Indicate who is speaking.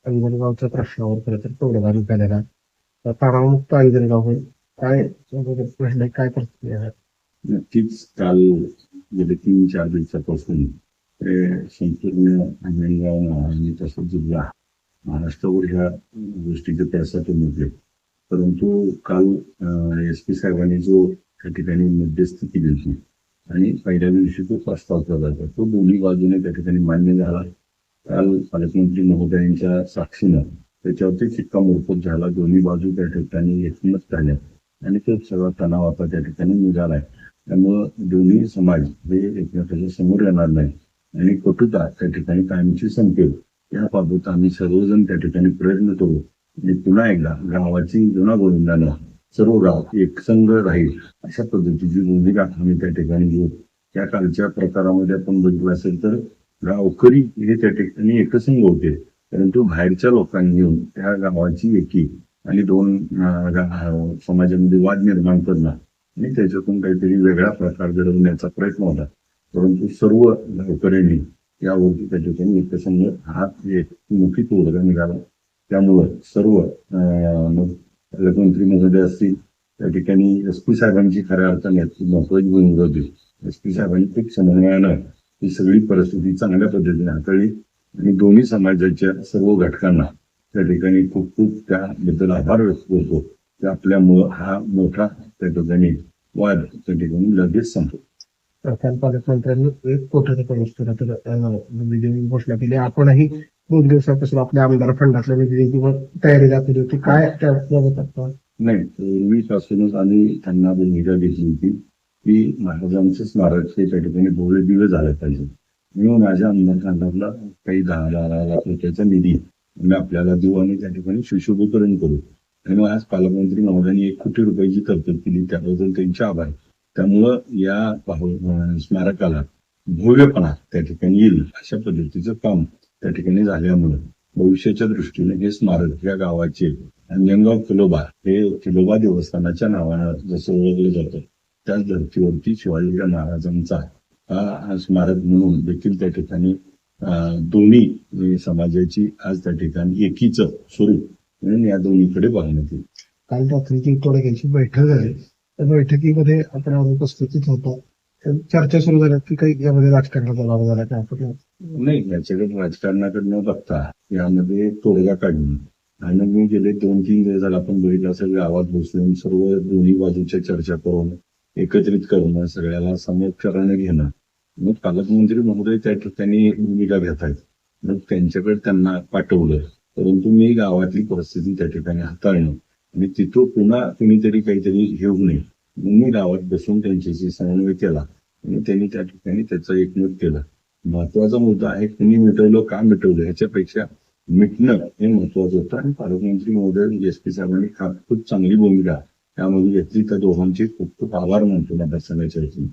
Speaker 1: अंजनगावच्या प्रश्नावर खरं तर तोडगा निघालेला. तर तणावमुक्त अंजनगाव होईल. काय प्रश्न आहे, काय प्रतिक्रिया आहे?
Speaker 2: नक्कीच काल गेले 3-4 दिवसापासून ते संपूर्ण अंजनगाव आणि तसंच जिल्हा महाराष्ट्रावर ह्या गोष्टीचे पडसाद उमटले. परंतु काल SP साहेबांनी जो त्या ठिकाणी मध्यस्थी केली होती आणि पहिल्या दिवशी तो प्रस्ताव केला होता, तो दोन्ही बाजूने त्या ठिकाणी मान्य झाला. काल पालकमंत्री महोदयांच्या साक्षीनं त्याच्यावरती शिक्कामोर्तब झाला. दोन्ही बाजू त्या ठिकाणी एकमत झाल्या आणि तो सगळा तणाव आता त्या ठिकाणी निघालाय. त्यामुळं दोन्ही समाज हे एकमेकांच्या समोर येणार नाही आणि कटुता त्या ठिकाणी कायमची संपेल याबाबत आम्ही सर्वजण त्या ठिकाणी प्रयत्न करू आणि पुन्हा एकदा गावाची जुनागोविंदानं सर्व गाव एकसंघ राहील अशा पद्धतीची भूमिका आम्ही त्या ठिकाणी घेऊ. त्या कालच्या प्रकारामध्ये आपण बघितलं असेल तर गावकरी हे त्या ठिकाणी एकसंघ होते, परंतु बाहेरच्या लोकांनी येऊन त्या गावाची एकी आणि दोन समाजामध्ये वाद निर्माण करणं आणि त्याच्यातून काहीतरी वेगळा प्रकार घडवण्याचा प्रयत्न होता. परंतु सर्व गावकऱ्यांनी यावरती त्या ठिकाणी एकसंघ हा एक मुखी तोडगा निघाला. त्यामुळं सर्व पालकमंत्री महोदय असतील त्या ठिकाणी SP साहेबांची खऱ्या अर्थाने महत्वाची भूमिका होती. SP साहेबांनी खूप समन्वयानं ही सगळी परिस्थिती चांगल्या पद्धतीने हाताळली आणि दोन्ही समाजाच्या सर्व घटकांना त्या ठिकाणी खूप खूप त्याबद्दल आभार व्यक्त करतो की आपल्यामुळं हा मोठा त्या ठिकाणी वाद त्या ठिकाणी लगेच संपतो.
Speaker 1: काल पालकमंत्र्यांनी 1 कोटी रुपये निधी घोषणा केली. आपणही 2 दिवसापासून आपल्या आमदार फंडातल्या निधीची तयारी दाखवली होती. काय त्याबाबत?
Speaker 2: नाही, पूर्वीपासूनच आम्ही त्यांना भूमिका घेतली होती की महाराजांचं स्मारक हे त्या ठिकाणी भव्य दिव्य झालं पाहिजे. मी माझ्या आमदार फंडातला काही 10 लाख रुपयाचा निधी आम्ही आपल्याला देऊ आणि त्या ठिकाणी सुशोभीकरण करू. आणि आज पालकमंत्री महोदयांनी 1 कोटी रुपयाची तरतूद केली, त्याबद्दल त्यांचे आभार. त्यामुळं या स्मारकाला भव्यपणा त्या ठिकाणी येईल अशा पद्धतीचं काम त्या ठिकाणी झाल्यामुळं भविष्याच्या दृष्टीने हे स्मारक या गावाचे अंजनगाव खिलोबा हे खिलोबा देवस्थानाच्या नावानं जसं ओळखलं जातं त्याच धर्तीवरती शिवाजी महाराजांचा हा स्मारक म्हणून देखील त्या ठिकाणी दोन्ही समाजाची आज त्या ठिकाणी एकीचं स्वरूप म्हणून या दोन्हीकडे बघण्यात येईल.
Speaker 1: काल रात्रीची तोडग्याची बैठक झाली. त्या बैठकीमध्ये आपण उपस्थित होतो. चर्चा सुरू झाल्या की काही यामध्ये राजकारणाचा भाग झाला का?
Speaker 2: नाही, याच्याकडे राजकारणाकडे न बघता यामध्ये तोडगा काढणे आणि मी गेले 2-3 दिवस झाला आपण बघितलं असेल गावात बसून सर्व दोन्ही बाजूच्या चर्चा करून एकत्रित करणं, सगळ्याला समोपचाराने घेणं. मग पालकमंत्री महोदय त्या ठिकाणी भूमिका घेत आहेत. मग त्यांच्याकडे त्यांना पाठवलं, परंतु मी गावातली परिस्थिती त्या ठिकाणी हाताळणं आणि तिथं पुन्हा कुणीतरी काहीतरी घेऊ नये म्हणून मी गावात बसून त्यांच्याशी समन्वय केला आणि त्यांनी त्या ठिकाणी त्याचं एकमत केलं. महत्वाचा मुद्दा आहे कुणी मिटवलं, का मिटवलं ह्याच्यापेक्षा मिटणं हे महत्वाचं होतं आणि पालकमंत्री महोदय SP साहेबांनी खूप चांगली भूमिका त्यामध्ये घेतली. त्या दोघांचे खूप खूप आभार मानतो मतदारसंघाच्या वतीने.